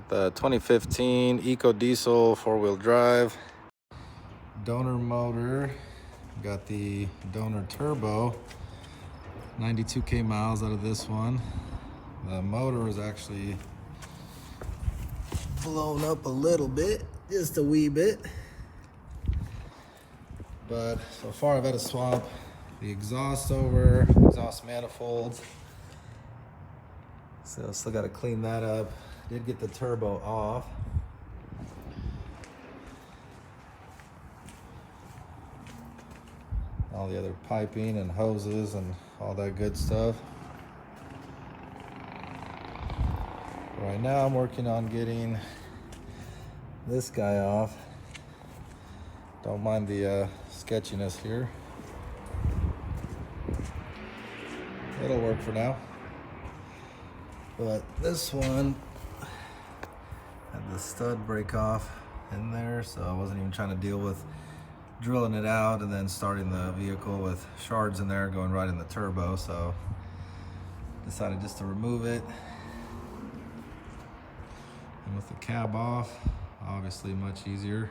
Got the 2015 Eco Diesel 4-wheel drive. Donor motor. Got the donor turbo. 92k miles out of this one. The motor is actually blown up a little bit, just a wee bit. But so far I've had to swap the exhaust over, exhaust manifolds. So still got to clean that up. Did get the turbo off. All the other piping and hoses and all that good stuff. Right now I'm working on getting this guy off. Don't mind the sketchiness here. It'll work for now. But this one had the stud break off in there, so I wasn't even trying to deal with drilling it out and then starting the vehicle with shards in there going right in the turbo, so decided just to remove it. And with the cab off, obviously much easier.